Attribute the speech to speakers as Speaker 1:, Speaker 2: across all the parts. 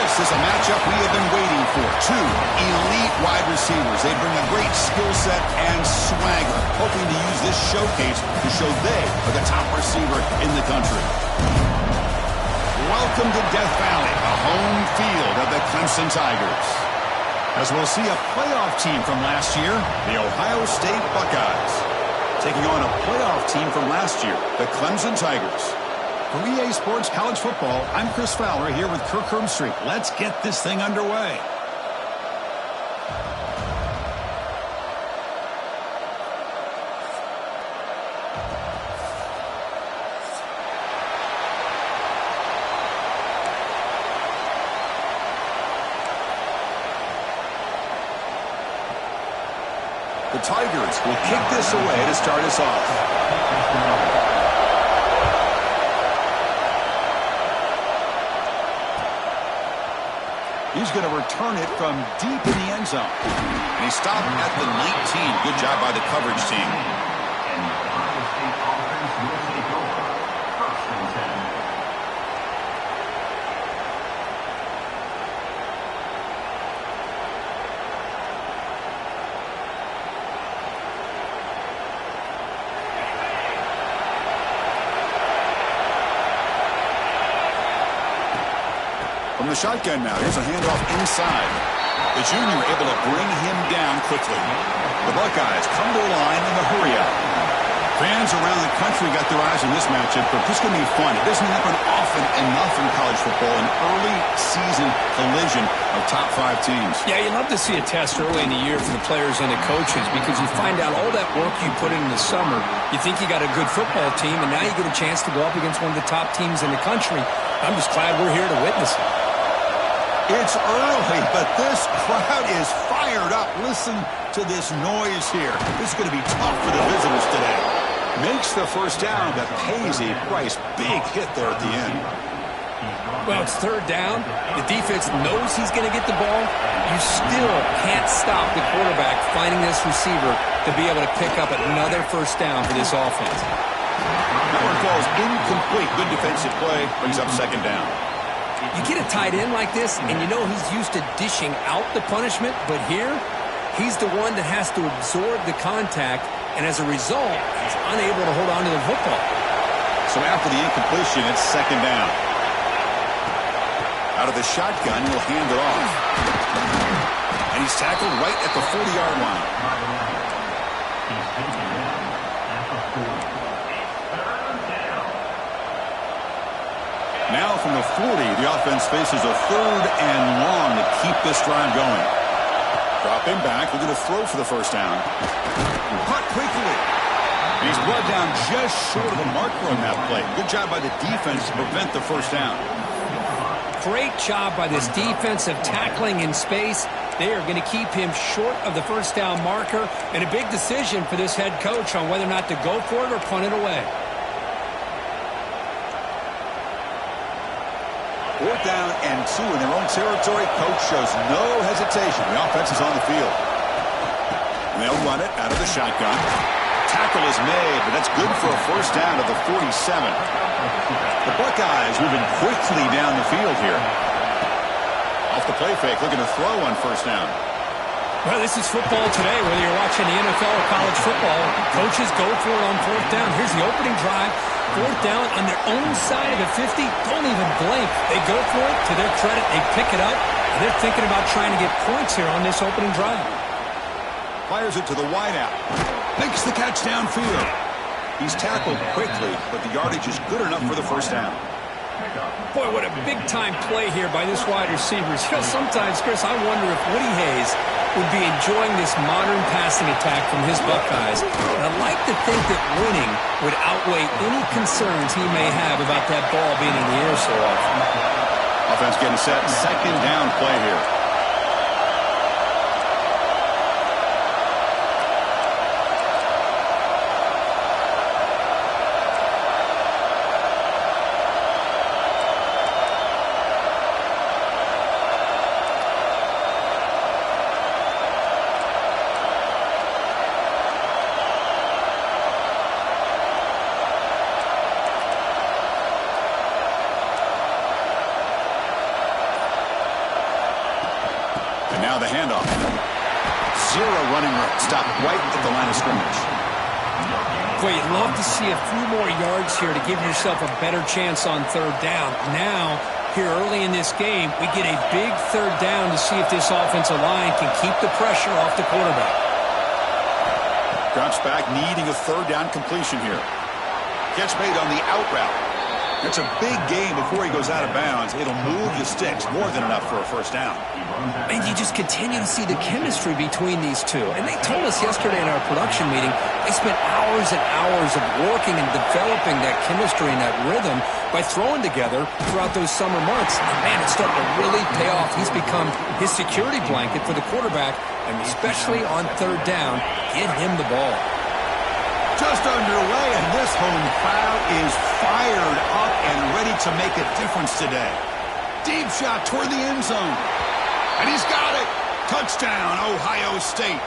Speaker 1: This is a matchup we have been waiting for. Two elite wide receivers. They bring a great skill set and swagger, hoping to use this showcase to show they are the top receiver in the country. Welcome to Death Valley, the home field of the Clemson Tigers. As we'll see a playoff team from last year, the Ohio State Buckeyes, taking on a playoff team from last year, the Clemson Tigers. For EA Sports College Football, I'm Chris Fowler here with Kirk Herbstreit. Let's get this thing underway. The Tigers will kick this away to start us off. He's going to return it from deep in the end zone. And he stopped at the 19. Good job by the coverage team. From the shotgun now, here's a handoff inside. The junior able to bring him down quickly. The Buckeyes come to the line in the hurry-up. Fans around the country got their eyes on this matchup, but this is going to be fun. It doesn't happen often enough in college football, an early season collision of top 5 teams.
Speaker 2: Yeah, you love to see a test early in the year for the players and the coaches because you find out all that work you put in the summer. You think you got a good football team, and now you get a chance to go up against one of the top teams in the country. I'm just glad we're here to witness it.
Speaker 1: It's early, but this crowd is fired up. Listen to this noise here. This is going to be tough for the visitors today. Makes the first down, but pays a price. Big hit there at the end.
Speaker 2: Well, it's third down. The defense knows he's going to get the ball. You still can't stop the quarterback finding this receiver to be able to pick up another first down for this offense.
Speaker 1: That one falls incomplete. Good defensive play. Brings up second down.
Speaker 2: You get a tight end like this, and you know he's used to dishing out the punishment, but here, he's the one that has to absorb the contact, and as a result, he's unable to hold on to the football.
Speaker 1: So after the incompletion, it's second down. Out of the shotgun, he'll hand it off. And he's tackled right at the 40-yard line. Now from the 40, the offense faces a third and long to keep this drive going. Drop him back. We're going to throw for the first down. Caught quickly. And he's brought down just short of the marker on that play. Good job by the defense to prevent the first down.
Speaker 2: Great job by this defensive tackling in space. They are going to keep him short of the first down marker. And a big decision for this head coach on whether or not to go for it or punt it away.
Speaker 1: Fourth down and 2 in their own territory. Coach shows no hesitation. The offense is on the field. And they'll run it out of the shotgun. Tackle is made, but that's good for a first down of the 47. The Buckeyes moving quickly down the field here. Off the play fake, looking to throw on first down.
Speaker 2: Well, this is football today, whether you're watching the NFL or college football. Coaches go for it on fourth down. Here's the opening drive. Fourth down on their own side of the 50. Don't even blink. They go for it. To their credit, they pick it up. And they're thinking about trying to get points here on this opening drive.
Speaker 1: Fires it to the wideout. Makes the catch downfield. He's tackled quickly, but the yardage is good enough for the first down.
Speaker 2: Boy, what a big-time play here by this wide receiver. You know, sometimes, Chris, I wonder if Woody Hayes would be enjoying this modern passing attack from his Buckeyes. And I'd like to think that winning would outweigh any concerns he may have about that ball being in the air so often.
Speaker 1: Offense getting set. Second down play here. And now the handoff. Zero running room. Stopped right at the line of scrimmage.
Speaker 2: Boy, you'd love to see a few more yards here to give yourself a better chance on third down. Now, here early in this game, we get a big third down to see if this offensive line can keep the pressure off the quarterback.
Speaker 1: Drops back, needing a third down completion here. Catch made on the out route. It's a big game before he goes out of bounds. It'll move the sticks more than enough for a first down.
Speaker 2: And you just continue to see the chemistry between these two. And they told us yesterday in our production meeting, they spent hours and hours of working and developing that chemistry and that rhythm by throwing together throughout those summer months. And man, it's starting to really pay off. He's become his security blanket for the quarterback, and especially on third down, give him the ball.
Speaker 1: Just underway, and this home crowd is fired up and ready to make a difference today. Deep shot toward the end zone. And he's got it. Touchdown, Ohio State.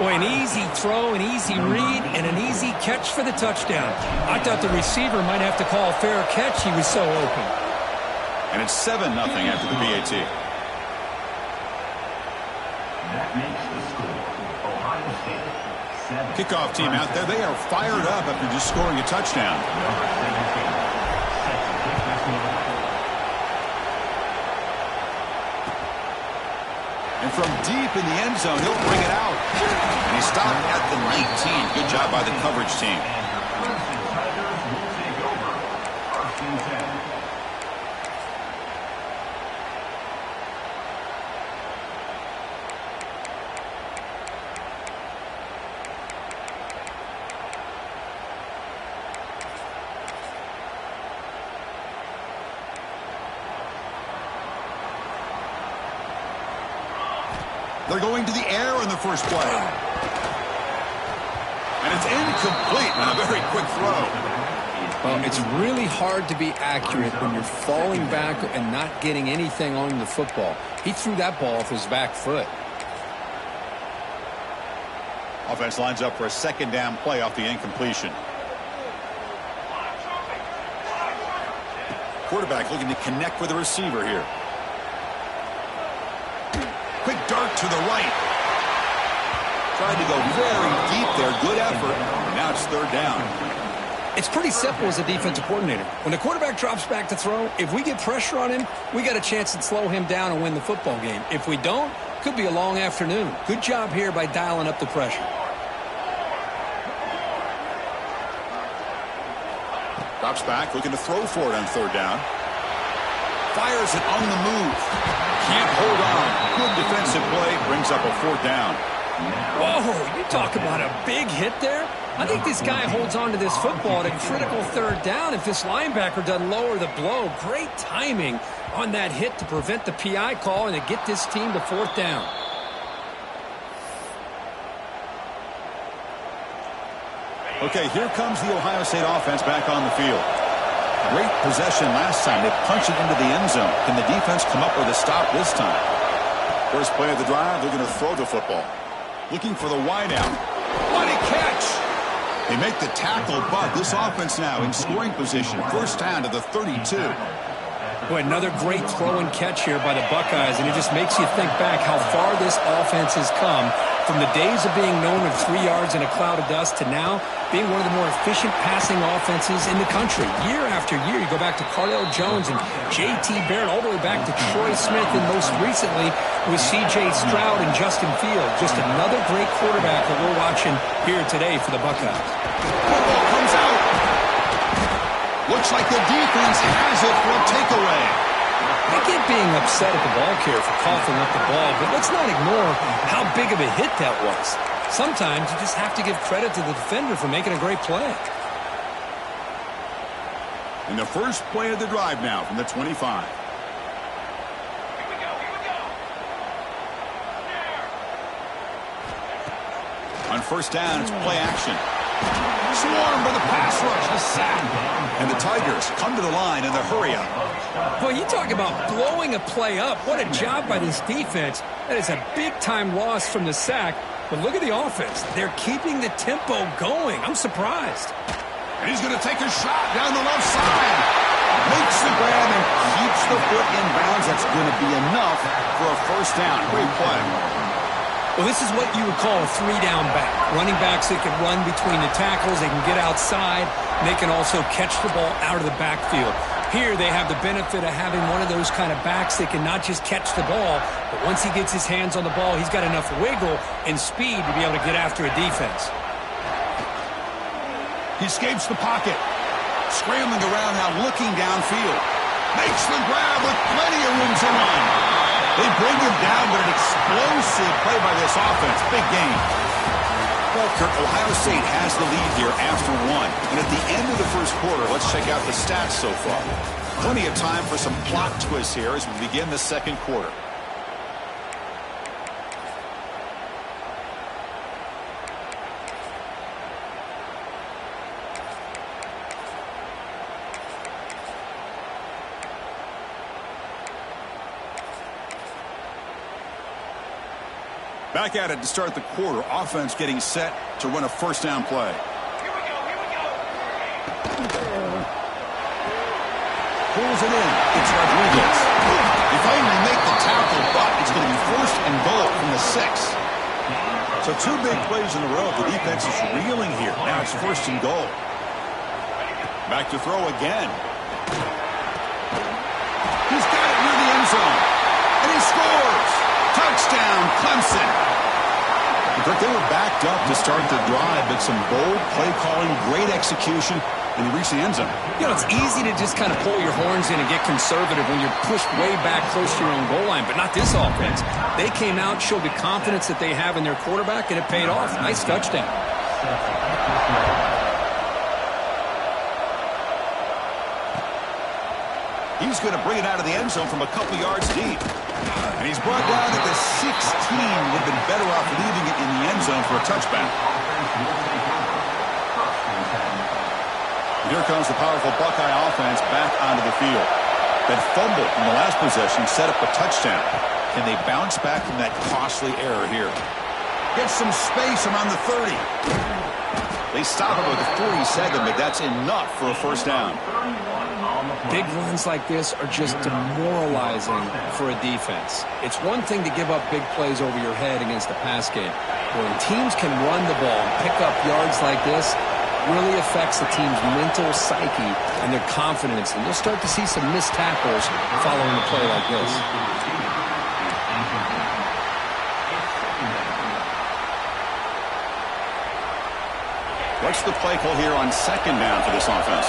Speaker 2: Boy, an easy throw, an easy read, and an easy catch for the touchdown. I thought the receiver might have to call a fair catch. He was so open.
Speaker 1: And it's 7-0 after the PAT.
Speaker 3: That makes the score. Ohio State 7.
Speaker 1: Kickoff team out there. They are fired up after just scoring a touchdown. And from deep in the end zone, he'll bring it out. And he stopped at the 19. Good job by the coverage team. They're going to the air on the first play. And it's incomplete on a very quick throw.
Speaker 2: Well, it's really hard to be accurate when you're falling back and not getting anything on the football. He threw that ball off his back foot.
Speaker 1: Offense lines up for a second down play off the incompletion. Quarterback looking to connect with the receiver here. Quick dart to the right. Tried to go very deep there. Good effort. Now it's third down.
Speaker 2: It's pretty simple as a defensive coordinator. When the quarterback drops back to throw, if we get pressure on him, we got a chance to slow him down and win the football game. If we don't, could be a long afternoon. Good job here by dialing up the pressure.
Speaker 1: Drops back, looking to throw for it on third down. Fires it on the move. Can't hold on. Good defensive play. Brings up a fourth down.
Speaker 2: Whoa, you talk about a big hit there. I think this guy holds on to this football at a critical third down if this linebacker doesn't lower the blow. Great timing on that hit to prevent the PI call and to get this team to fourth down.
Speaker 1: Okay, here comes the Ohio State offense back on the field. Great possession last time. They punch it into the end zone. Can the defense come up with a stop this time? First play of the drive, they're going to throw the football. Looking for the wideout. What a catch! They make the tackle, but this offense now in scoring position. First down to the 32.
Speaker 2: Boy, another great throw and catch here by the Buckeyes, and it just makes you think back how far this offense has come from the days of being known of 3 yards in a cloud of dust to now being one of the more efficient passing offenses in the country. Year after year, you go back to Cardell Jones and J.T. Barrett, all the way back to Troy Smith, and most recently with C.J. Stroud and Justin Fields. Just another great quarterback that we're watching here today for the Buckeyes.
Speaker 1: Football comes out. Looks like the defense has it for a takeaway.
Speaker 2: I get being upset at the ball carrier for coughing up the ball, but let's not ignore how big of a hit that was. Sometimes you just have to give credit to the defender for making a great play.
Speaker 1: And the first play of the drive now from the 25. On first down, it's play action. Swarmed by the pass rush, the sack. And the Tigers come to the line in the hurry-up.
Speaker 2: Boy, you talk about blowing a play up. What a job by this defense. That is a big-time loss from the sack. But look at the offense. They're keeping the tempo going. I'm surprised.
Speaker 1: And he's going to take a shot down the left side. Makes the grab and keeps the foot in bounds. That's going to be enough for a first down. Great play.
Speaker 2: Well, this is what you would call a three-down back. Running backs that can run between the tackles. They can get outside. And they can also catch the ball out of the backfield. Here they have the benefit of having one of those kind of backs that can not just catch the ball, but once he gets his hands on the ball, he's got enough wiggle and speed to be able to get after a defense.
Speaker 1: He escapes the pocket. Scrambling around now, looking downfield. Makes the grab with plenty of room to run. They bring him down, but an explosive play by this offense. Big game. Well, Kurt, Ohio State has the lead here after one. And at the end of the first quarter, let's check out the stats so far. Plenty of time for some plot twists here as we begin the second quarter. Back at it to start the quarter. Offense getting set to run a first down play.
Speaker 3: Here we go.
Speaker 1: Pulls it in. It's Rodriguez. They finally make the tackle, but it's going to be first and goal from the 6. So 2 big plays in a row. The defense is reeling here. Now it's first and goal. Back to throw again. He's got it near the end zone. And he scores. Touchdown, Clemson. But they were backed up to start the drive, but some bold play calling, great execution, and he reached the end zone.
Speaker 2: You know, it's easy to just kind of pull your horns in and get conservative when you're pushed way back close to your own goal line, but not this offense. They came out, showed the confidence that they have in their quarterback, and it paid off. Nice touchdown.
Speaker 1: He's going to bring it out of the end zone from a couple yards deep. And he's brought down at the 16. Would have been better off leaving it in the end zone for a touchback. Here comes the powerful Buckeye offense back onto the field. That fumble in the last possession set up a touchdown. Can they bounce back from that costly error here? Get some space around the 30. They stop him with the 47, but that's enough for a first down.
Speaker 2: Big runs like this are just demoralizing for a defense. It's one thing to give up big plays over your head against the pass game. When teams can run the ball and pick up yards like this, it really affects the team's mental psyche and their confidence. And you'll start to see some missed tackles following a play like this.
Speaker 1: What's the play call here on second down for this offense?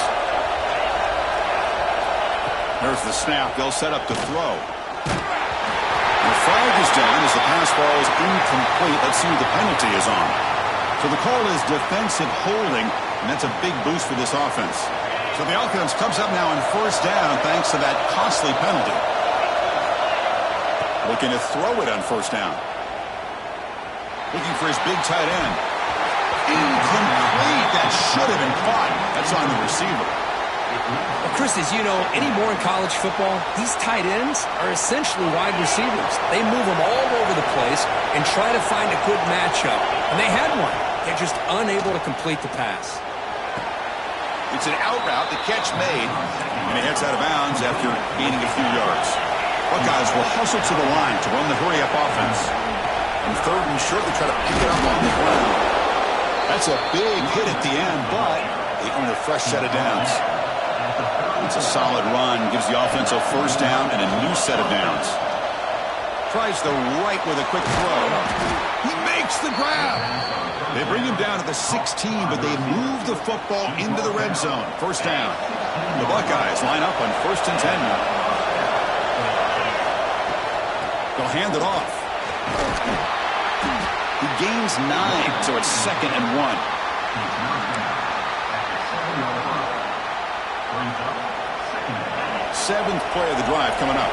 Speaker 1: There's the snap. They'll set up to throw. The flag is down as the pass ball is incomplete. Let's see who the penalty is on. So the call is defensive holding, and that's a big boost for this offense. So the offense comes up now on first down thanks to that costly penalty. Looking to throw it on first down. Looking for his big tight end. Incomplete. That should have been caught. That's on the receiver.
Speaker 2: Well, Chris, as you know, anymore in college football, these tight ends are essentially wide receivers. They move them all over the place and try to find a good matchup. And they had one. They're just unable to complete the pass.
Speaker 1: It's an out route, the catch made, and he heads out of bounds after gaining a few yards. Buckeyes will hustle to the line to run the hurry-up offense. And third and short, they try to pick it up on the ground. That's a big hit at the end, but they earn a fresh set of downs. It's a solid run, gives the offense a first down and a new set of downs. Tries the right with a quick throw. He makes the grab. They bring him down to the 16, but they move the football into the red zone. First down. The Buckeyes line up on 1st and 10 now. They'll hand it off. He gains 9, so it's 2nd and 1. 7th play of the drive coming up.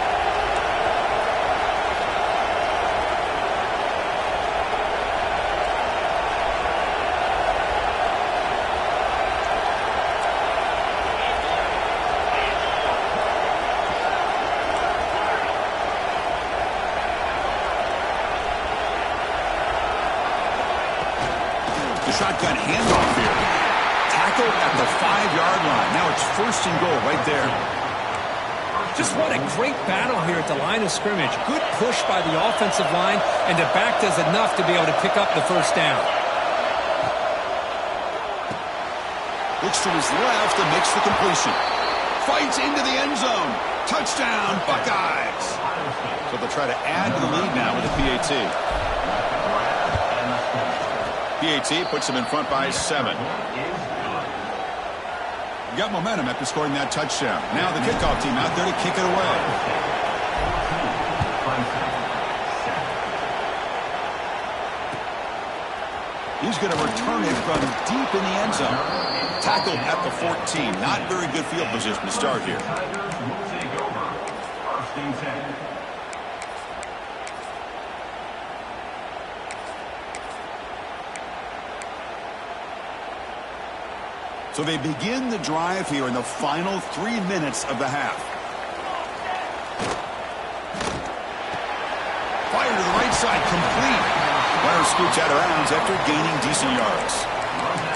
Speaker 1: The shotgun handoff here. Tackled at the 5-yard line. Now it's 1st and goal right there.
Speaker 2: Just what a great battle here at the line of scrimmage. Good push by the offensive line, and the back does enough to be able to pick up the first down.
Speaker 1: Looks to his left and makes the completion. Fights into the end zone. Touchdown, Buckeyes. So they'll try to add to the lead now with a PAT. PAT puts them in front by 7. Got momentum after scoring that touchdown. Now the kickoff team out there to kick it away. He's going to return it from deep in the end zone. Tackled at the 14. Not very good field position to start here. So they begin the drive here in the final 3 minutes of the half. Fire to the right side, complete. Runner scoots out of bounds after gaining decent yards.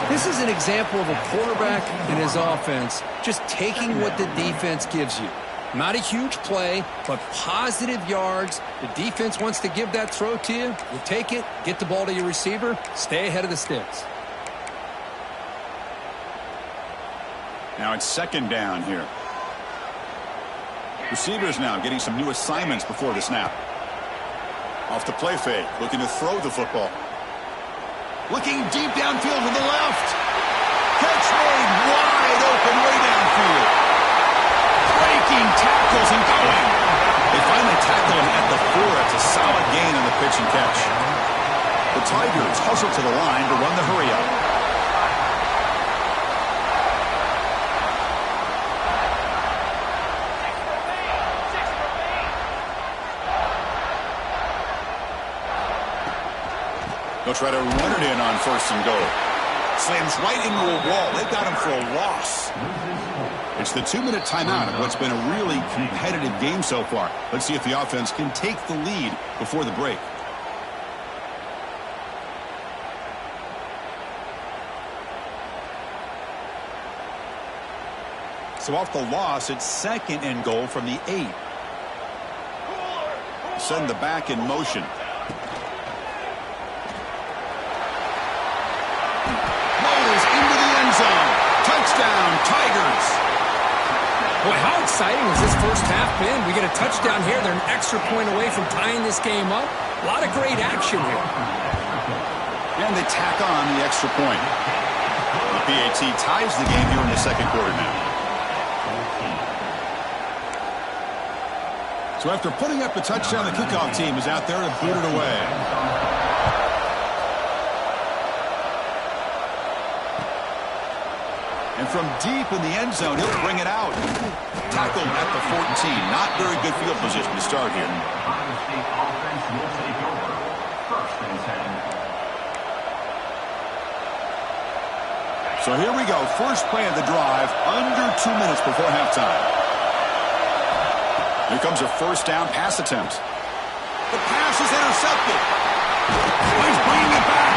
Speaker 2: This is an example of a quarterback and his offense just taking what the defense gives you. Not a huge play, but positive yards. The defense wants to give that throw to you. You take it, get the ball to your receiver, stay ahead of the sticks.
Speaker 1: Now it's second down here. Receivers now getting some new assignments before the snap. Off the play fake, looking to throw the football. Looking deep downfield to the left. Catch made wide open way downfield. Breaking tackles and going. They finally tackle him at the 4. It's a solid gain on the pitch and catch. The Tigers hustle to the line to run the hurry up. They'll try to run it in on first and goal. Slams right into a wall. They've got him for a loss. It's the 2-minute timeout of what's been a really competitive game so far. Let's see if the offense can take the lead before the break. So off the loss, it's second and goal from the 8. Send the back in motion. Touchdown, Tigers.
Speaker 2: Boy, how exciting has this first half been? We get a touchdown here. They're an extra point away from tying this game up. A lot of great action here.
Speaker 1: And they tack on the extra point. The PAT ties the game here in the second quarter now. So after putting up the touchdown, the kickoff team is out there to boot it away. And from deep in the end zone, he'll bring it out. Tackled at the 14. Not very good field position to start here. So here we go. First play of the drive, under 2 minutes before halftime. Here comes a first down pass attempt. The pass is intercepted. He's bringing it back.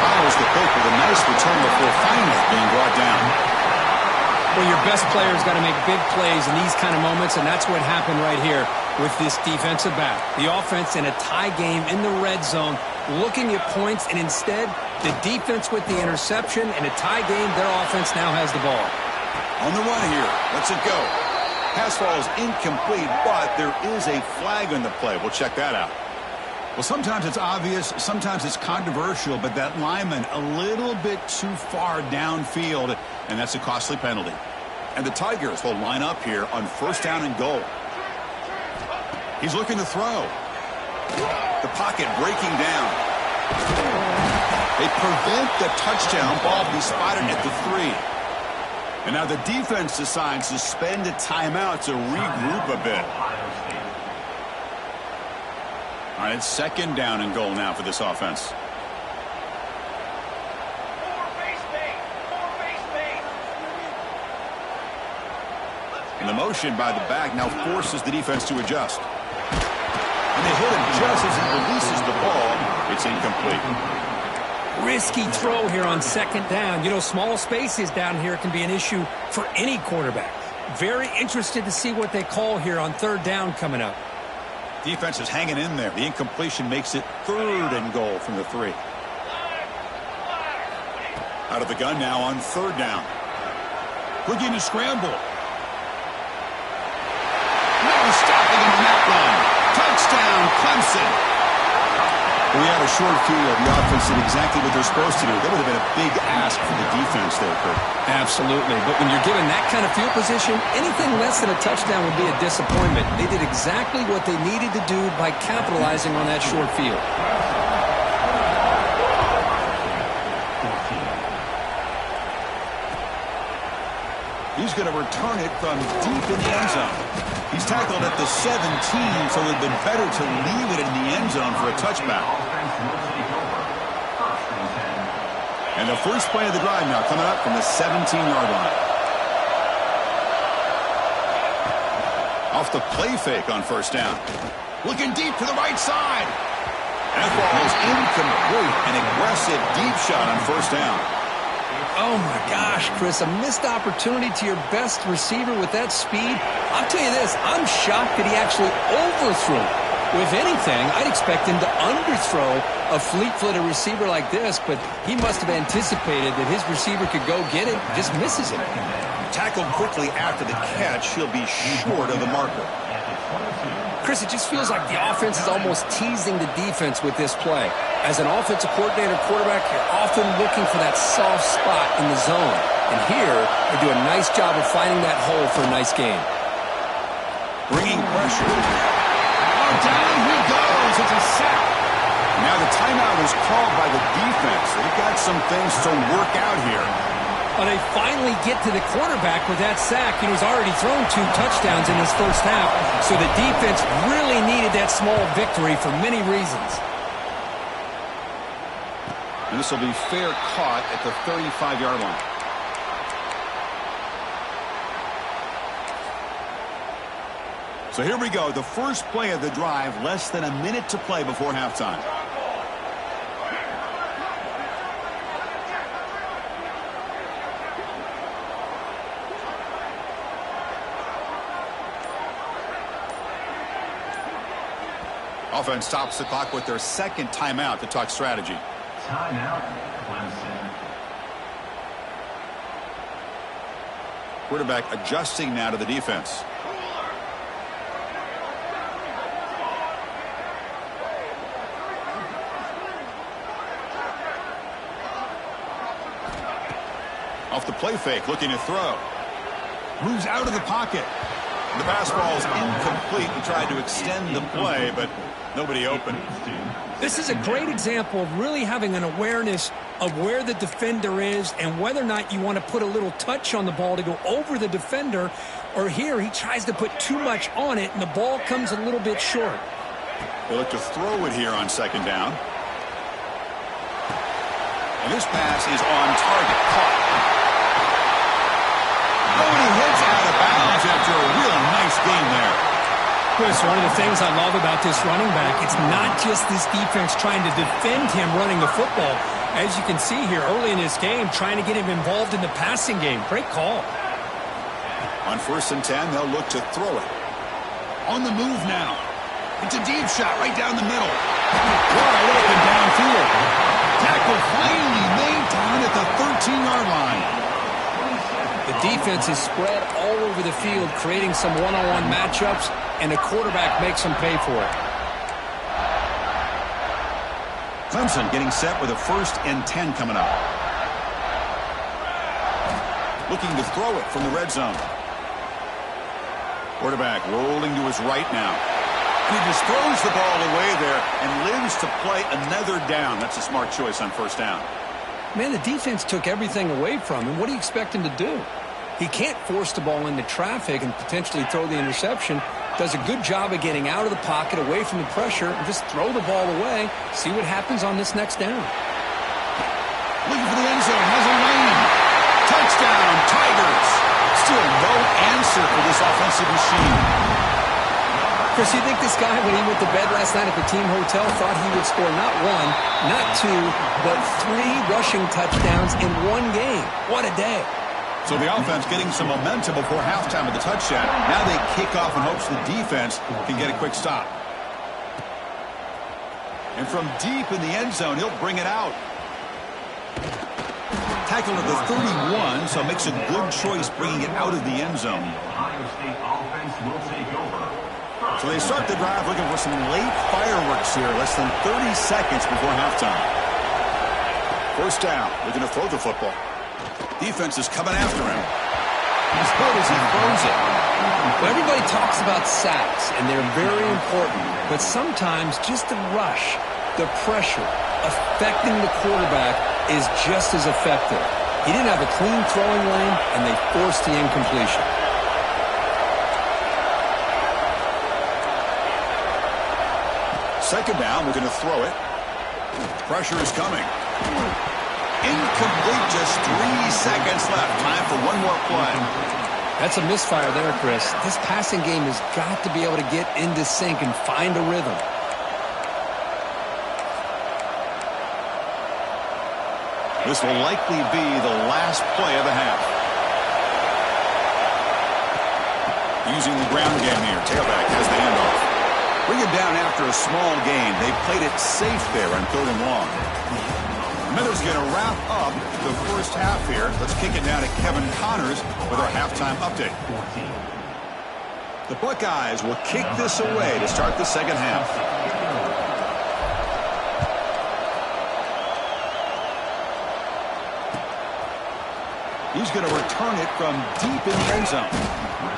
Speaker 1: Follows the pick with a nice return before finally being brought down.
Speaker 2: Well, your best player's got to make big plays in these kind of moments, and that's what happened right here with this defensive back. The offense in a tie game in the red zone, looking at points, and instead, the defense with the interception. In a tie game, their offense now has the ball.
Speaker 1: On the run here. Let's it go. Pass ball is incomplete, but there is a flag on the play. We'll check that out. Well, sometimes it's obvious, sometimes it's controversial, but that lineman a little bit too far downfield, and that's a costly penalty. And the Tigers will line up here on first down and goal. He's looking to throw. The pocket breaking down. They prevent the touchdown. Ball be spotted at the 3. And now the defense decides to spend a timeout to regroup a bit. All right, it's second down and goal now for this offense. And the motion by the back now forces the defense to adjust. And they hit him just as he releases the ball. It's incomplete.
Speaker 2: Risky throw here on second down. You know, small spaces down here can be an issue for any quarterback. Very interested to see what they call here on third down coming up.
Speaker 1: Defense is hanging in there. The incompletion makes it 3rd and goal from the 3. Out of the gun now on 3rd down. Looking to scramble. No stopping him on that one. Touchdown, Clemson. We had a short field. The offense did exactly what they're supposed to do. That would have been a big ask for the defense there, Kurt.
Speaker 2: Absolutely. But when you're given that kind of field position, anything less than a touchdown would be a disappointment. They did exactly what they needed to do by capitalizing on that short field.
Speaker 1: He's going to return it from deep in the end zone. He's tackled at the 17, so it would have been better to leave it in the end zone for a touchback. And the first play of the drive now coming up from the 17-yard line. Off the play fake on first down. Looking deep to the right side. That ball is incomplete. An aggressive deep shot on first down.
Speaker 2: Oh, my gosh, Chris, a missed opportunity to your best receiver with that speed. I'll tell you this, I'm shocked that he actually overthrew. If anything, I'd expect him to underthrow a fleet-footed receiver like this, but he must have anticipated that his receiver could go get it, just misses it.
Speaker 1: Tackled quickly after the catch, he'll be short of the marker.
Speaker 2: Chris, it just feels like the offense is almost teasing the defense with this play. As an offensive coordinator quarterback, you're often looking for that soft spot in the zone. And here, they do a nice job of finding that hole for a nice game.
Speaker 1: Bringing pressure. Oh, down he goes. It's a sack. Now the timeout is called by the defense. They've got some things to work out here.
Speaker 2: Well, they finally get to the quarterback with that sack. He's already thrown 2 touchdowns in his first half, so the defense really needed that small victory for many reasons.
Speaker 1: And this will be fair caught at the 35-yard line. So here we go, the first play of the drive, less than a minute to play before halftime. Offense stops the clock with their second timeout to talk strategy.
Speaker 3: Timeout, Clemson.
Speaker 1: Quarterback adjusting now to the defense. Off the play fake, looking to throw. Moves out of the pocket. The pass ball is incomplete. He tried to extend the play, but nobody open.
Speaker 2: This is a great example of really having an awareness of where the defender is and whether or not you want to put a little touch on the ball to go over the defender, or here he tries to put too much on it and the ball comes a little bit short.
Speaker 1: They look to throw it here on second down. And this pass is on target. Caught. Nobody hits out of bounds after a really nice game there.
Speaker 2: Chris, one of the things I love about this running back, it's not just this defense trying to defend him running the football. As you can see here early in this game, trying to get him involved in the passing game. Great call.
Speaker 1: On 1st and 10, they'll look to throw it. On the move now. It's a deep shot right down the middle. Wide open downfield. Tackle finally made down at the 13-yard line.
Speaker 2: The defense is spread all over the field, creating some one-on-one matchups, and the quarterback makes them pay for it.
Speaker 1: Clemson getting set with a 1st and 10 coming up. Looking to throw it from the red zone. Quarterback rolling to his right now. And he just throws the ball away there and lives to play another down. That's a smart choice on 1st down.
Speaker 2: Man, the defense took everything away from him. What do you expect him to do? He can't force the ball into traffic and potentially throw the interception. Does a good job of getting out of the pocket, away from the pressure, and just throw the ball away. See what happens on this next down.
Speaker 1: Looking for the end zone. Has a lane. Touchdown, Tigers. Still no answer for this offensive machine.
Speaker 2: Chris, you think this guy, when he went to bed last night at the team hotel, thought he would score not 1, not 2, but 3 rushing touchdowns in one game? What a day.
Speaker 1: So the offense getting some momentum before halftime with the touchdown. Now they kick off in hopes the defense can get a quick stop. And from deep in the end zone, he'll bring it out. Tackle at the 31, so makes a good choice bringing it out of the end zone.
Speaker 3: Ohio State offense will take over.
Speaker 1: So they start the drive looking for some late fireworks here, less than 30 seconds before halftime. First down, they're going to throw the football. Defense is coming after him. He's hurt as he throws it.
Speaker 2: Well, everybody talks about sacks, and they're very important. But sometimes just the rush, the pressure, affecting the quarterback is just as effective. He didn't have a clean throwing lane, and they forced the incompletion.
Speaker 1: Second down, we're going to throw it. Pressure is coming. Incomplete, just 3 seconds left. Time for one more play.
Speaker 2: That's a misfire there, Chris. This passing game has got to be able to get into sync and find a rhythm.
Speaker 1: This will likely be the last play of the half. Using the ground game here. Tailback has the handoff. Bring it down after a small gain. They played it safe there on 3rd and long. Miller's going to wrap up the first half here. Let's kick it down to Kevin Connors with our halftime update. The Buckeyes will kick this away to start the second half. He's going to return it from deep in the end zone.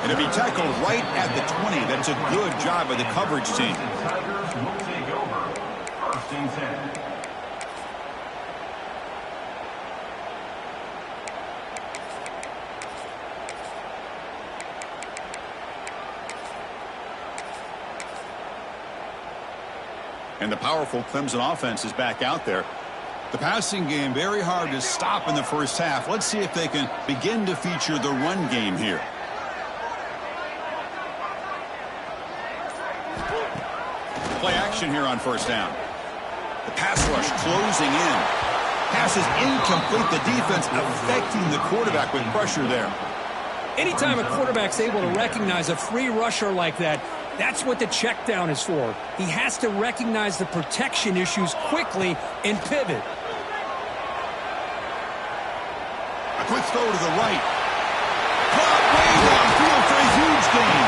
Speaker 1: And it'll be tackled right at the 20. That's a good job by the coverage team.
Speaker 3: The Tigers will take over. 1st and 10.
Speaker 1: And the powerful Clemson offense is back out there. The passing game very hard to stop in the first half. Let's see if they can begin to feature the run game here. Play action here on first down. The pass rush closing in. Pass is incomplete. The defense affecting the quarterback with pressure there.
Speaker 2: Anytime a quarterback's able to recognize a free rusher like that, that's what the check down is for. He has to recognize the protection issues quickly and pivot.
Speaker 1: A quick throw to the right. Caught way downfield for a huge gain.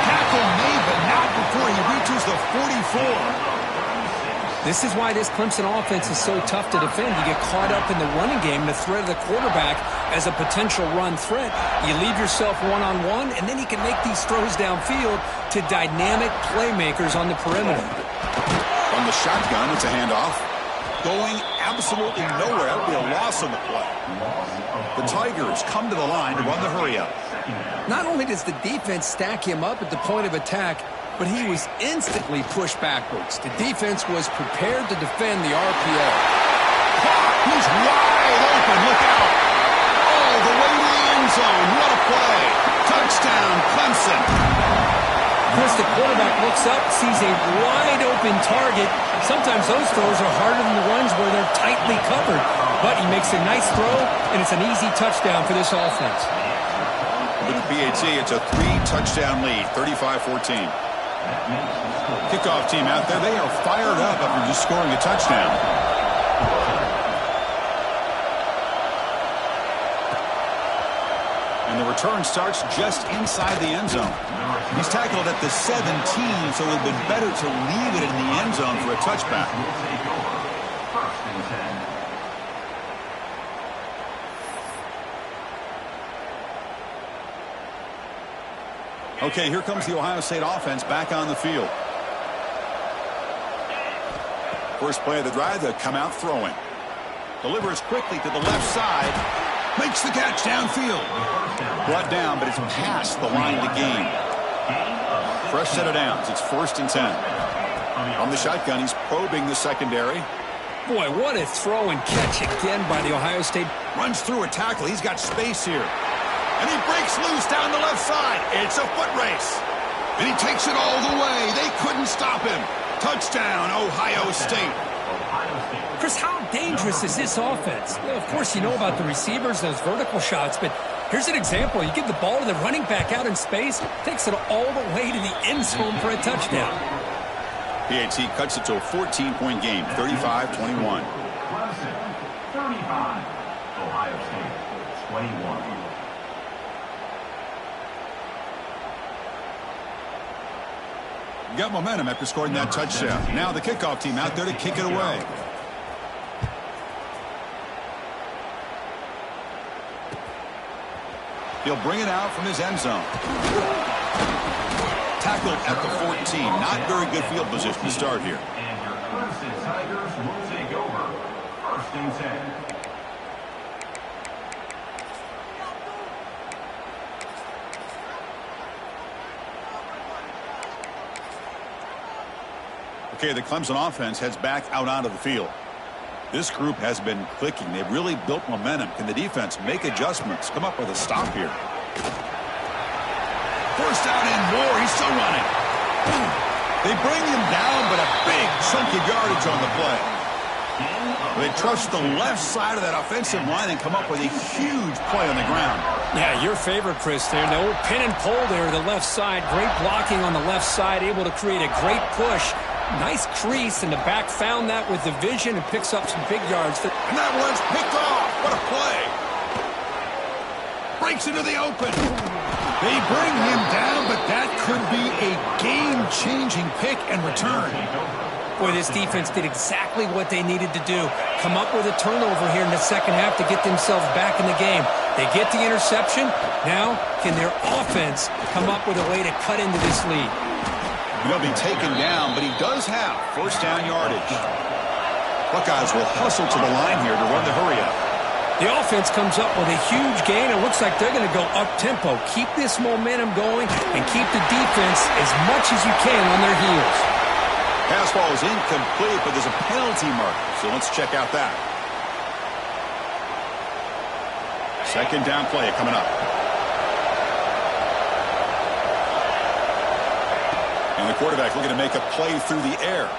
Speaker 1: Tackle made, but not before he reaches the 44.
Speaker 2: This is why this Clemson offense is so tough to defend. You get caught up in the running game, the threat of the quarterback as a potential run threat. You leave yourself one-on-one, and then you can make these throws downfield to dynamic playmakers on the perimeter.
Speaker 1: From the shotgun, it's a handoff. Going absolutely nowhere. That would be a loss on the play. The Tigers come to the line to run the hurry-up.
Speaker 2: Not only does the defense stack him up at the point of attack, but he was instantly pushed backwards. The defense was prepared to defend the RPO.
Speaker 1: He's wide open. Look out. All the way to the end zone. What a play. Touchdown, Clemson.
Speaker 2: Chris, the quarterback looks up, sees a wide open target. Sometimes those throws are harder than the ones where they're tightly covered. But he makes a nice throw, and it's an easy touchdown for this offense.
Speaker 1: With the PAT, it's a 3-touchdown lead, 35-14. Kickoff team out there, they are fired up after just scoring a touchdown. And the return starts just inside the end zone. He's tackled at the 17, so it would have been better to leave it in the end zone for a touchback. Okay, here comes the Ohio State offense back on the field. First play of the drive, they'll come out throwing. Delivers quickly to the left side. Makes the catch downfield. Brought down, but it's past the line to gain. Fresh set of downs. It's 1st and 10. On the shotgun, he's probing the secondary.
Speaker 2: Boy, what a throw and catch again by the Ohio State.
Speaker 1: Runs through a tackle. He's got space here. And he breaks loose down the left side. It's a foot race. And he takes it all the way. They couldn't stop him. Touchdown, Ohio State.
Speaker 2: Chris, how dangerous is this offense? Well, of course, you know about the receivers, those vertical shots, but Here's an example. You give the ball to the running back out in space, takes it all the way to the end zone for a touchdown.
Speaker 1: PAT cuts it to a 14-point game, 35-21.
Speaker 3: Clemson, 35. Ohio State, 21.
Speaker 1: Got momentum after scoring that touchdown. Now the kickoff team out there to kick it away. He'll bring it out from his end zone. Tackled at the 14. Not very good field position to start here.
Speaker 3: And your Clemson Tigers will take over. 1st and 10.
Speaker 1: Okay, the Clemson offense heads back out onto the field. This group has been clicking. They've really built momentum. Can the defense make adjustments? Come up with a stop here. Forced out and more. He's still running. They bring him down, but a big chunk of yardage on the play. They trust the left side of that offensive line and come up with a huge play on the ground.
Speaker 2: Yeah, your favorite, Chris, there. No pin and pull there, the left side. Great blocking on the left side, able to create a great push. Nice crease, and the back found that with the vision and picks up some big yards.
Speaker 1: And that one's picked off. What a play. Breaks into the open. They bring him down, but that could be a game-changing pick and return.
Speaker 2: Boy, this defense did exactly what they needed to do. Come up with a turnover here in the second half to get themselves back in the game. They get the interception. Now, can their offense come up with a way to cut into this lead?
Speaker 1: He'll be taken down, but he does have first down yardage. Buckeyes will hustle to the line here to run the hurry-up.
Speaker 2: The offense comes up with a huge gain. It looks like they're going to go up-tempo. Keep this momentum going and keep the defense as much as you can on their heels.
Speaker 1: Pass ball is incomplete, but there's a penalty marker, so let's check out that. Second down play coming up. And the quarterback looking to make a play through the air.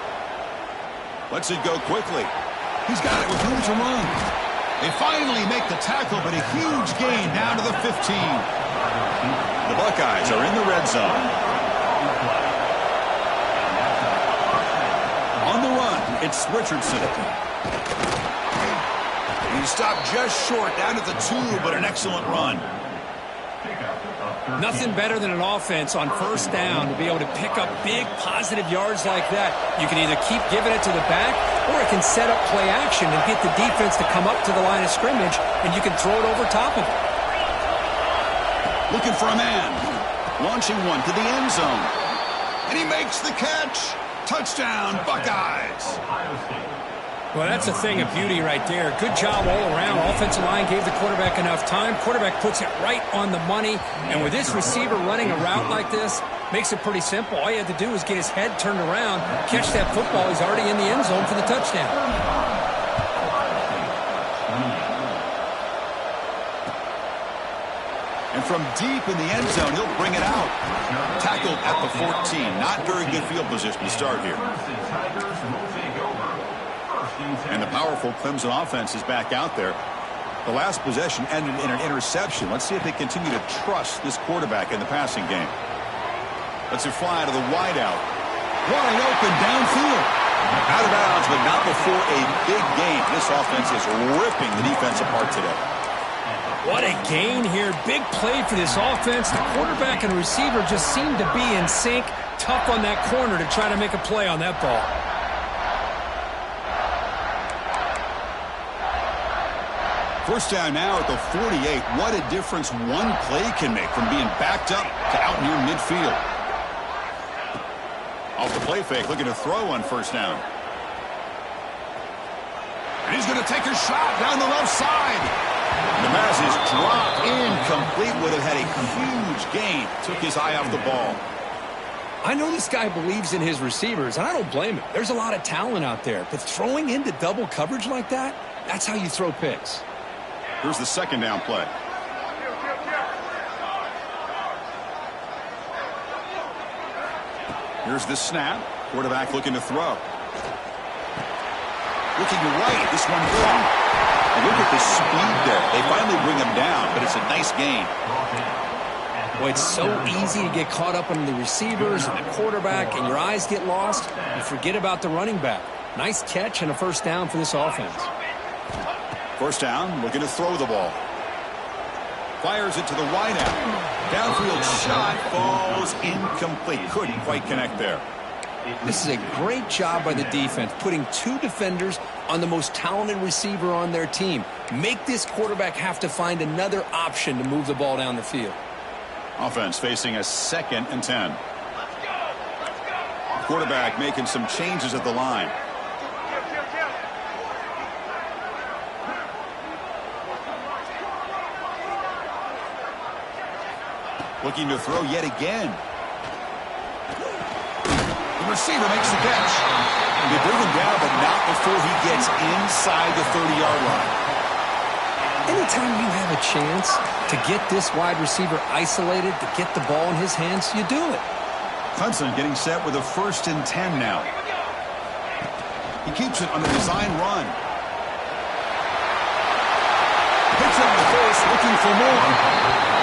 Speaker 1: Lets it go quickly. He's got it with room to run. They finally make the tackle, but a huge gain down to the 15. The Buckeyes are in the red zone. On the run, it's Richardson. He stopped just short, down at the 2, but an excellent run.
Speaker 2: Nothing better than an offense on first down to be able to pick up big positive yards like that. You can either keep giving it to the back, or it can set up play action and get the defense to come up to the line of scrimmage, and you can throw it over top of it.
Speaker 1: Looking for a man. Launching one to the end zone. And he makes the catch. Touchdown, Buckeyes.
Speaker 2: Well, that's a thing of beauty right there. Good job all around. Offensive line gave the quarterback enough time. Quarterback puts it right on the money. And with this receiver running a route like this, makes it pretty simple. All you had to do is get his head turned around, catch that football. He's already in the end zone for the touchdown.
Speaker 1: And from deep in the end zone, he'll bring it out. Tackled at the 14. Not very good field position to start here. And the powerful Clemson offense is back out there. The last possession ended in an interception. Let's see if they continue to trust this quarterback in the passing game. Let's it fly to the wideout. Wide open downfield. Out of bounds, but not before a big gain. This offense is ripping the defense apart today.
Speaker 2: What a gain here. Big play for this offense. The quarterback and receiver just seem to be in sync. Tough on that corner to try to make a play on that ball.
Speaker 1: First down now at the 48. What a difference one play can make from being backed up to out near midfield. Off the play fake, looking to throw on first down. And he's going to take a shot down the left side. The pass is dropped incomplete. Would have had a huge gain. Took his eye off the ball.
Speaker 2: I know this guy believes in his receivers, and I don't blame him. There's a lot of talent out there. But throwing into double coverage like that, that's how you throw picks.
Speaker 1: Here's the second down play. Here's the snap. Quarterback looking to throw. Looking right. This one through. And look at the speed there. They finally bring him down, but it's a nice gain.
Speaker 2: Well, it's so easy to get caught up on the receivers and the quarterback, and your eyes get lost. You forget about the running back. Nice catch and a first down for this offense.
Speaker 1: First down, looking to throw the ball. Fires it to the wideout. Downfield shot falls incomplete. Couldn't quite connect there.
Speaker 2: This is a great job by the defense, putting two defenders on the most talented receiver on their team. Make this quarterback have to find another option to move the ball down the field.
Speaker 1: Offense facing a 2nd and 10. Quarterback making some changes at the line. Looking to throw yet again. The receiver makes the catch. They bring him down, but not before he gets inside the 30-yard line.
Speaker 2: Anytime you have a chance to get this wide receiver isolated, to get the ball in his hands, you do it.
Speaker 1: Clemson getting set with a 1st and 10 now. He keeps it on the design run. Picks up the first, looking for more.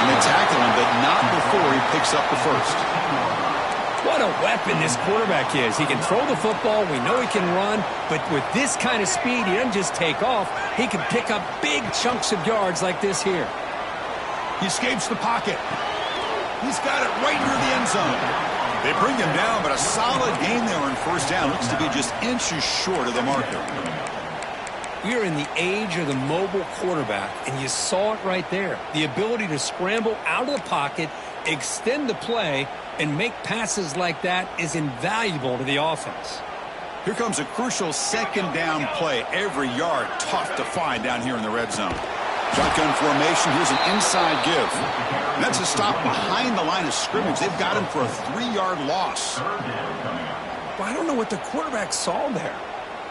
Speaker 1: And they tackle him, but not before he picks up the first.
Speaker 2: What a weapon this quarterback is. He can throw the football. We know he can run. But with this kind of speed, he doesn't just take off. He can pick up big chunks of yards like this here.
Speaker 1: He escapes the pocket. He's got it right near the end zone. They bring him down, but a solid gain there on first down. Looks to be just inches short of the marker.
Speaker 2: We are in the age of the mobile quarterback, and you saw it right there. The ability to scramble out of the pocket, extend the play, and make passes like that is invaluable to the offense.
Speaker 1: Here comes a crucial 2nd down play. Every yard tough to find down here in the red zone. Shotgun formation. Here's an inside give. And that's a stop behind the line of scrimmage. They've got him for a 3-yard loss.
Speaker 2: Well, I don't know what the quarterback saw there.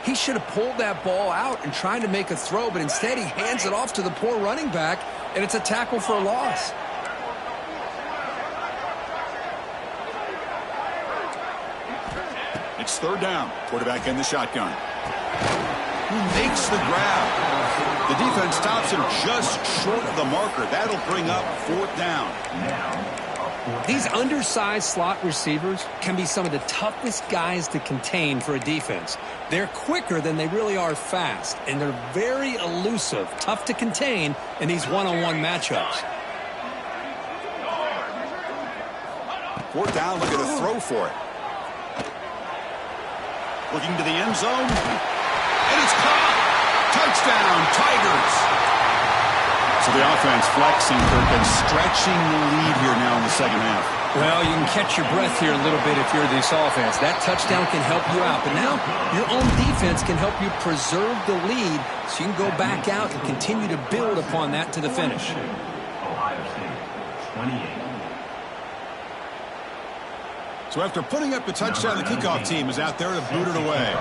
Speaker 2: He should have pulled that ball out and tried to make a throw, but instead he hands it off to the poor running back, and it's a tackle for a loss.
Speaker 1: It's 3rd down. Quarterback in the shotgun. He makes the grab. The defense stops him just short of the marker. That'll bring up 4th down.
Speaker 2: These undersized slot receivers can be some of the toughest guys to contain for a defense. They're quicker than they really are fast, and they're very elusive, tough to contain in these one-on-one matchups.
Speaker 1: 4th down, looking to throw for it. Looking to the end zone. And it's caught. Touchdown, Tigers. So the offense flexing, Kirk, and stretching the lead here now in the second half.
Speaker 2: Well, you can catch your breath here a little bit if you're this offense. That touchdown can help you out. But now your own defense can help you preserve the lead so you can go back out and continue to build upon that to the finish.
Speaker 3: Ohio State, 28.
Speaker 1: So after putting up the touchdown, the kickoff team is out there to boot it away.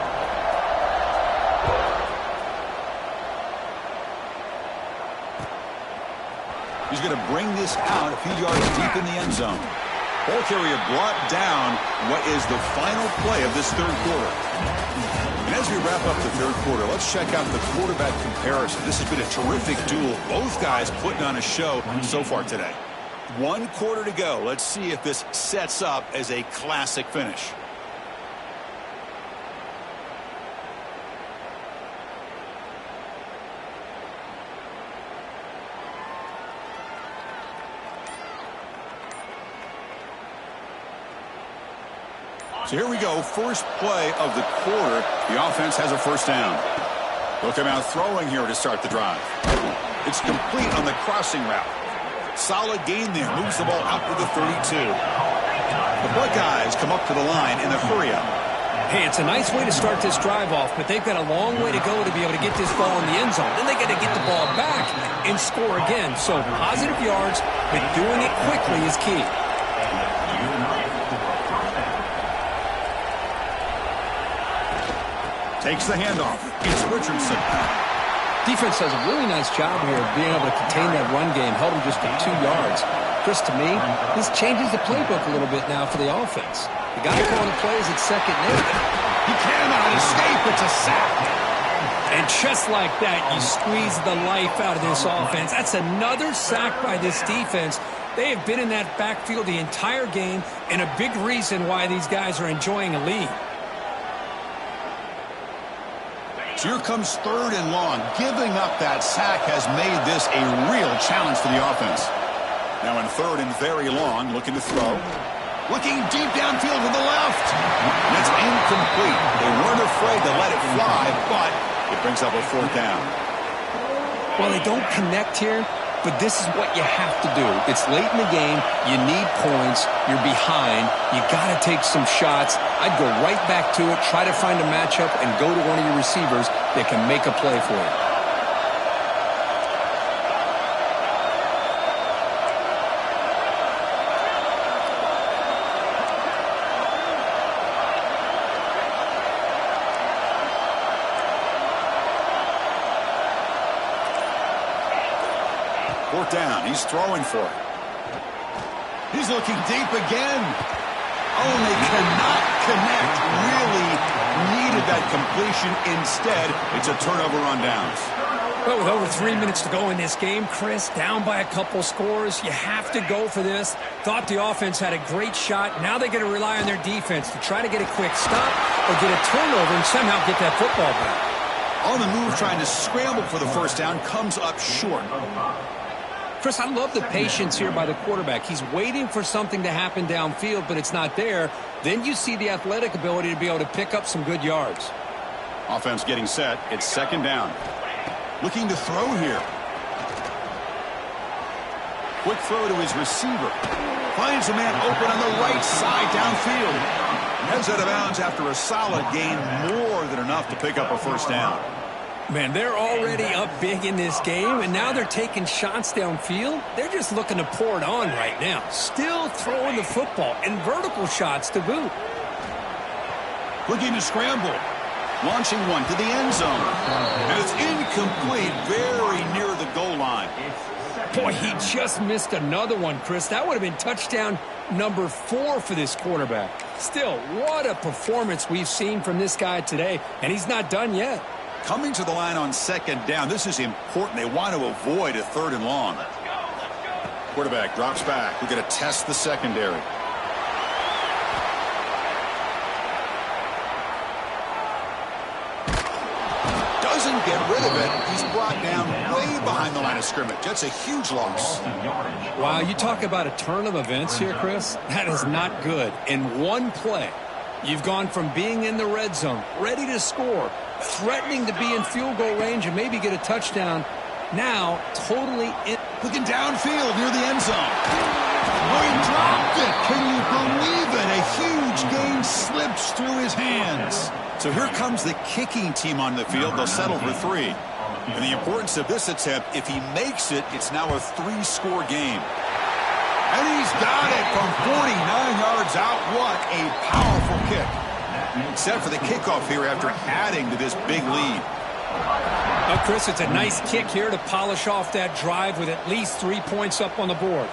Speaker 1: He's going to bring this out a few yards deep in the end zone. Ball carrier brought down what is the final play of this 3rd quarter. And as we wrap up the 3rd quarter, let's check out the quarterback comparison. This has been a terrific duel. Both guys putting on a show so far today. 1 quarter to go. Let's see if this sets up as a classic finish. So here we go. First play of the quarter. The offense has a first down. They'll come out throwing here to start the drive. It's complete on the crossing route. Solid gain there. Moves the ball out to the 32. The Buckeyes come up to the line in the hurry-up.
Speaker 2: Hey, it's a nice way to start this drive off, but they've got a long way to go to be able to get this ball in the end zone. Then they got to get the ball back and score again. So positive yards, but doing it quickly is key.
Speaker 1: Takes the handoff. It's Richardson.
Speaker 2: Defense does a really nice job here of being able to contain that run game. Held him just for 2 yards. Chris, to me, this changes the playbook a little bit now for the offense. The guy calling the plays at 2nd and 8.
Speaker 1: He cannot escape. It's a sack.
Speaker 2: And just like that, you squeeze the life out of this offense. That's another sack by this defense. They have been in that backfield the entire game, and a big reason why these guys are enjoying a lead.
Speaker 1: So here comes 3rd and long. Giving up that sack has made this a real challenge for the offense. Now in 3rd and very long, looking to throw. Looking deep downfield to the left. And it's incomplete. They weren't afraid to let it fly, but it brings up a 4th down.
Speaker 2: Well, they don't connect here, but this is what you have to do. It's late in the game. You need points. You're behind. You got to take some shots. I'd go right back to it, try to find a matchup, and go to one of your receivers that can make a play for you.
Speaker 1: 4th down. He's throwing for it. He's looking deep again. Oh, and they cannot connect. Really needed that completion. Instead, it's a turnover on downs.
Speaker 2: Well, with over 3 minutes to go in this game, Chris, down by a couple scores, you have to go for this. Thought the offense had a great shot. Now they're going to rely on their defense to try to get a quick stop or get a turnover and somehow get that football back.
Speaker 1: On the move, trying to scramble for the 1st down, comes up short.
Speaker 2: Chris, I love the patience here by the quarterback. He's waiting for something to happen downfield, but it's not there. Then you see the athletic ability to be able to pick up some good yards.
Speaker 1: Offense getting set. It's 2nd down. Looking to throw here. Quick throw to his receiver. Finds a man open on the right side downfield. Heads out of bounds after a solid gain, more than enough to pick up a 1st down.
Speaker 2: Man, they're already up big in this game, and now they're taking shots downfield. They're just looking to pour it on right now. Still throwing the football, and vertical shots to boot.
Speaker 1: Looking to scramble. Launching one to the end zone. And it's incomplete, very near the goal line.
Speaker 2: Boy, he just missed another one, Chris. That would have been touchdown number 4 for this quarterback. Still, what a performance we've seen from this guy today, and he's not done yet.
Speaker 1: Coming to the line on 2nd down. This is important. They want to avoid a 3rd and long. Quarterback drops back. We're going to test the secondary. Doesn't get rid of it. He's brought down way behind the line of scrimmage. That's a huge loss.
Speaker 2: Wow, you talk about a turn of events here, Chris. That is not good. In one play, you've gone from being in the red zone, ready to score, threatening to be in field goal range and maybe get a touchdown. Now, totally
Speaker 1: looking downfield near the end zone. Oh, he dropped it. Can you believe it? A huge gain slips through his hands. So here comes the kicking team on the field. They'll settle for 3. And the importance of this attempt, if he makes it, it's now a 3-score game. And he's got it from 49 yards out. What a powerful kick. Set for the kickoff here after adding to this big lead.
Speaker 2: Well, Chris, it's a nice kick here to polish off that drive with at least 3 points up on the board.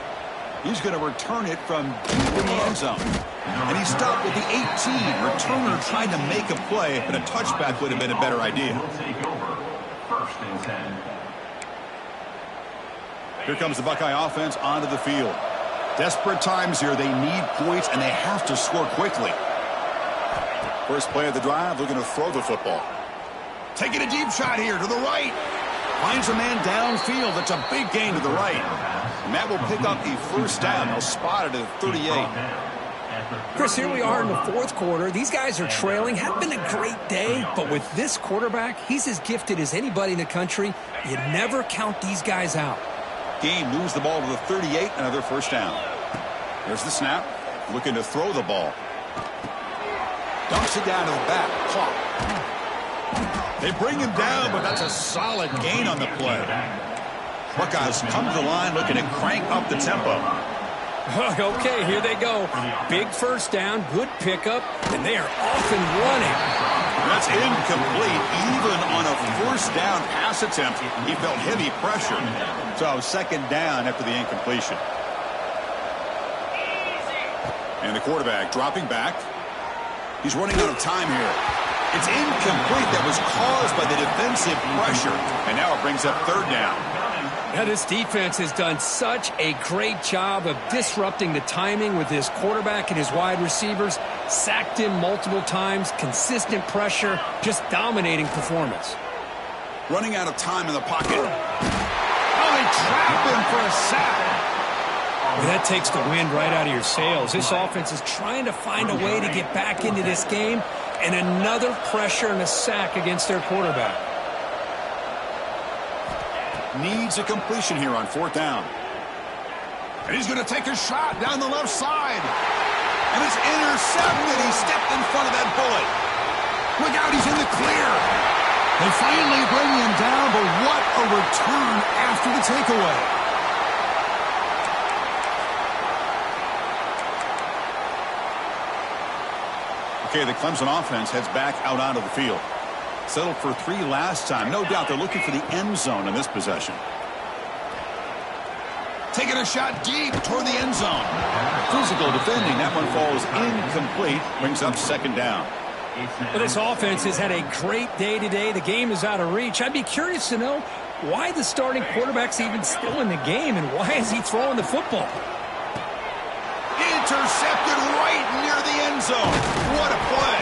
Speaker 1: He's going to return it from deep in the end zone. And he stopped with the 18. Returner trying to make a play, but a touchback would have been a better idea. Here comes the Buckeye offense onto the field. Desperate times here. They need points, and they have to score quickly. First play of the drive, looking to throw the football. Taking a deep shot here to the right. Finds a man downfield. That's a big gain to the right. And that will pick up a 1st down. They'll spot it at 38.
Speaker 2: Chris, here we are in the 4th quarter. These guys are trailing. Had been a great day, but with this quarterback, he's as gifted as anybody in the country. You never count these guys out.
Speaker 1: Game moves the ball to the 38. Another 1st down. There's the snap. Looking to throw the ball. Dumps it down to the back. Caught. They bring him down, but that's a solid gain on the play. Buckeyes come to the line looking to crank up the tempo.
Speaker 2: Okay, here they go. Big 1st down, good pickup, and they are off and running.
Speaker 1: That's incomplete. Even on a 1st down pass attempt, he felt heavy pressure. So 2nd down after the incompletion. And the quarterback dropping back. He's running out of time here. It's incomplete. That was caused by the defensive pressure. And now it brings up third down.
Speaker 2: Now, this defense has done such a great job of disrupting the timing with his quarterback and his wide receivers. Sacked him multiple times, consistent pressure, just dominating performance.
Speaker 1: Running out of time in the pocket. Oh, they trap him for a sack.
Speaker 2: Well, that takes the wind right out of your sails. This offense is trying to find a way to get back into this game, and another pressure and a sack against their quarterback.
Speaker 1: Needs a completion here on fourth down. And he's going to take a shot down the left side. And it's intercepted. He stepped in front of that bullet. Look out, he's in the clear. They finally bring him down, but what a return after the takeaway. Okay, the Clemson offense heads back out onto the field. Settled for 3 last time. No doubt they're looking for the end zone in this possession. Taking a shot deep toward the end zone. Physical defending. That one falls incomplete. Brings up second down.
Speaker 2: Well, this offense has had a great day today. The game is out of reach. I'd be curious to know why the starting quarterback's even still in the game, and why is he throwing the football?
Speaker 1: Intercepted right near the end zone. What a play.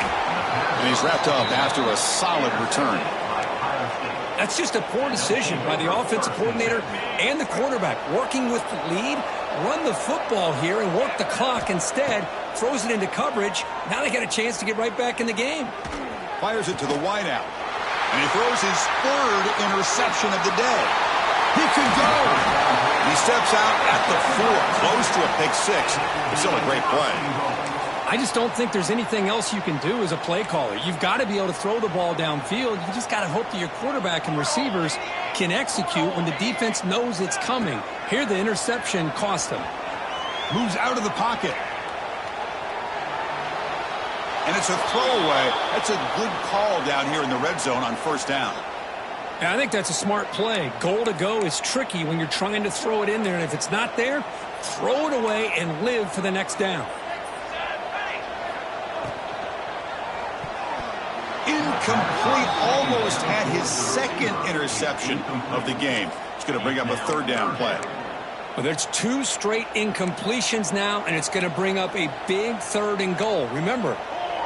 Speaker 1: And he's wrapped up after a solid return.
Speaker 2: That's just a poor decision by the offensive coordinator and the quarterback. Working with the lead, run the football here and work the clock instead. Throws it into coverage. Now they got a chance to get right back in the game.
Speaker 1: Fires it to the wideout. And he throws his third interception of the day. He can go. He steps out at the 4, close to a pick 6. It's still a great play.
Speaker 2: I just don't think there's anything else you can do as a play caller. You've got to be able to throw the ball downfield. You just got to hope that your quarterback and receivers can execute when the defense knows it's coming. Here, the interception cost them.
Speaker 1: Moves out of the pocket. And it's a throwaway. That's a good call down here in the red zone on first down.
Speaker 2: Yeah, I think that's a smart play. Goal to go is tricky when you're trying to throw it in there. And if it's not there, throw it away and live for the next down.
Speaker 1: Incomplete, almost had his second interception of the game. It's going to bring up a third down play.
Speaker 2: Well, there's 2 straight incompletions now, and it's going to bring up a big 3rd and goal. Remember,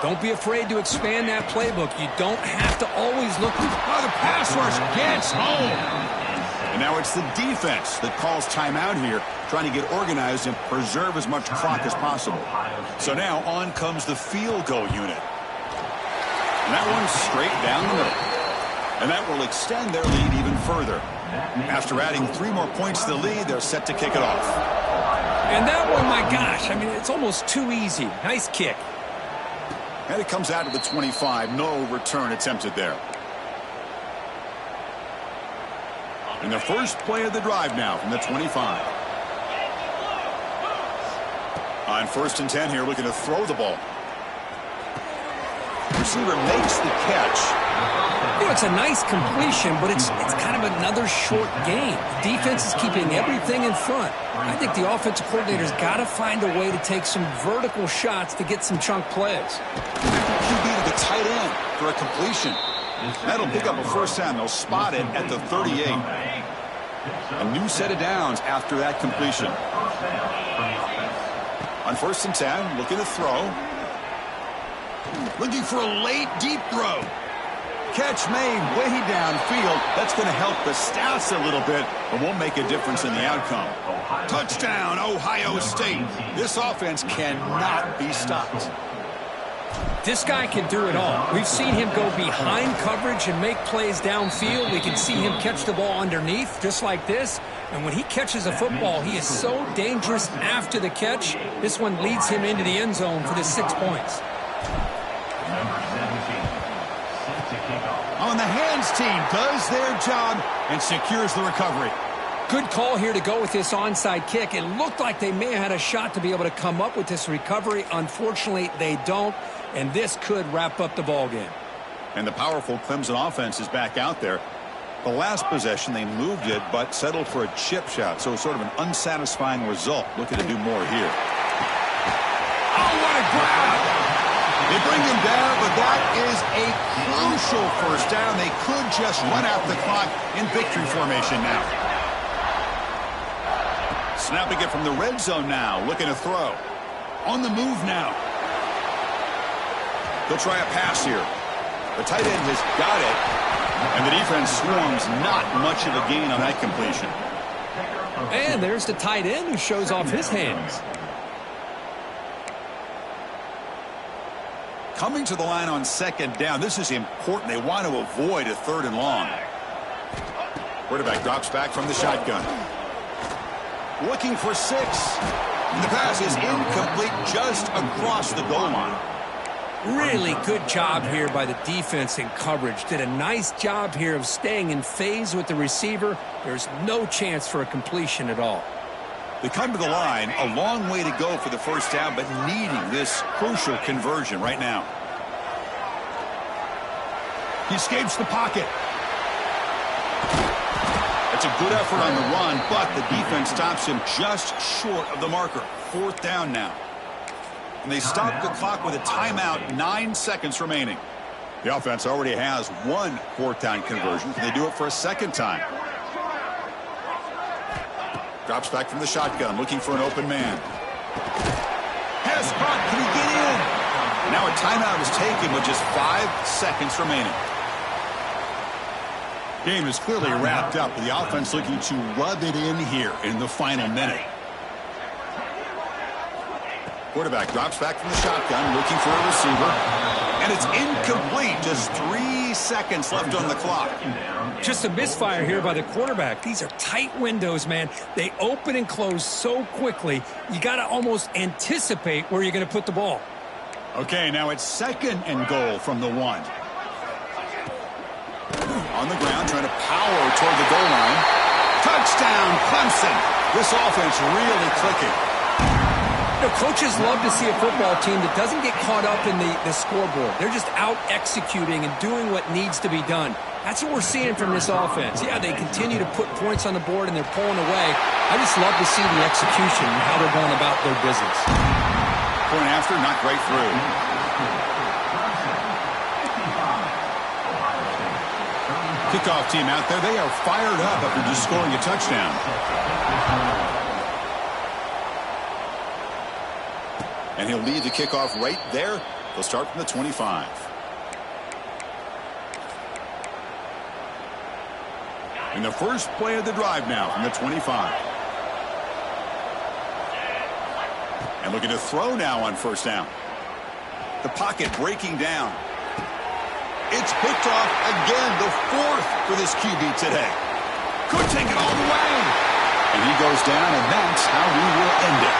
Speaker 2: don't be afraid to expand that playbook. You don't have to always look.
Speaker 1: Oh, the pass rush gets home. And now it's the defense that calls timeout here, trying to get organized and preserve as much clock as possible. So now on comes the field goal unit. And that one's straight down the middle. And that will extend their lead even further. After adding 3 more points to the lead, they're set to kick it off.
Speaker 2: And that one, my gosh, I mean, it's almost too easy. Nice kick.
Speaker 1: And it comes out of the 25. No return attempted there. And the first play of the drive now from the 25. On 1st and 10 here, looking to throw the ball. Receiver makes the catch.
Speaker 2: You know, it's a nice completion, but it's kind of another short game. The defense is keeping everything in front. I think the offensive coordinator's got to find a way to take some vertical shots to get some chunk plays.
Speaker 1: QB to the tight end for a completion. That'll pick up a first down. They'll spot it at the 38. A new set of downs after that completion. On 1st and 10, looking to throw. Looking for a late, deep throw. Catch made way downfield. That's going to help the stats a little bit, but won't make a difference in the outcome. Touchdown, Ohio State. This offense cannot be stopped.
Speaker 2: This guy can do it all. We've seen him go behind coverage and make plays downfield. We can see him catch the ball underneath, just like this. And when he catches a football, he is so dangerous after the catch. This one leads him into the end zone for the 6 points.
Speaker 1: On the hands team does their job and secures the recovery.
Speaker 2: Good call here to go with this onside kick. It looked like they may have had a shot to be able to come up with this recovery. Unfortunately, they don't, and this could wrap up the ball game.
Speaker 1: And the powerful Clemson offense is back out there. The last possession, they moved it, but settled for a chip shot, so sort of an unsatisfying result. Looking to do more here. Oh, what a grab! They bring him down, but that is a crucial first down. They could just run out the clock in victory formation now. Snapping it from the red zone now, looking to throw. On the move now. They'll try a pass here. The tight end has got it, and the defense swarms not much of a gain on that completion.
Speaker 2: And there's the tight end who shows off his hands.
Speaker 1: Coming to the line on second down, this is important. They want to avoid a 3rd and long. Quarterback drops back from the shotgun. Looking for 6. The pass is incomplete just across the goal line.
Speaker 2: Really good job here by the defense in coverage. Did a nice job here of staying in phase with the receiver. There's no chance for a completion at all.
Speaker 1: They come to the line, a long way to go for the first down, but needing this crucial conversion right now. He escapes the pocket. It's a good effort on the run, but the defense stops him just short of the marker. 4th down now. And they stop the clock with a timeout, 9 seconds remaining. The offense already has 1 4th down conversion. Can they do it for a 2nd time? Drops back from the shotgun, looking for an open man. Has spot, can he get in? Now a timeout is taken with just 5 seconds remaining. Game is clearly wrapped up with the offense looking to rub it in here in the final minute. Quarterback drops back from the shotgun, looking for a receiver. And it's incomplete. Just 3 seconds left on the clock.
Speaker 2: Just a misfire here by the quarterback. These are tight windows, man. They open and close so quickly. You got to almost anticipate where you're going to put the ball.
Speaker 1: Okay, now it's 2nd and goal from the 1. On the ground, trying to power toward the goal line. Touchdown, Clemson. This offense really clicking.
Speaker 2: You know, coaches love to see a football team that doesn't get caught up in the scoreboard. They're just out executing and doing what needs to be done. That's what we're seeing from this offense. Yeah, they continue to put points on the board and they're pulling away. I just love to see the execution and how they're going about their business.
Speaker 1: Point after, not right through. Kickoff team out there. They are fired up after just scoring a touchdown. And he'll lead the kickoff right there. They'll start from the 25. And the first play of the drive now from the 25. And looking to throw now on 1st down. The pocket breaking down. It's picked off again, the 4th for this QB today. Could take it all the way. And he goes down, and that's how we will end it.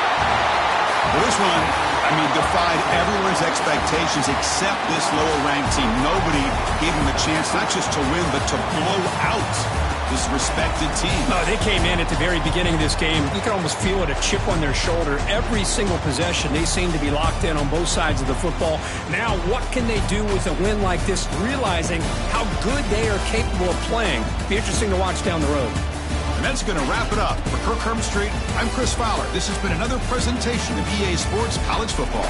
Speaker 1: Well, this one, defied everyone's expectations except this lower-ranked team. Nobody gave them a chance not just to win, but to blow out this respected team.
Speaker 2: No, they came in at the very beginning of this game. You can almost feel it, a chip on their shoulder. Every single possession, they seem to be locked in on both sides of the football. Now, what can they do with a win like this, realizing how good they are capable of playing? Be interesting to watch down the road.
Speaker 1: And that's going to wrap it up. For Kirk Street, I'm Chris Fowler. This has been another presentation of EA Sports College Football.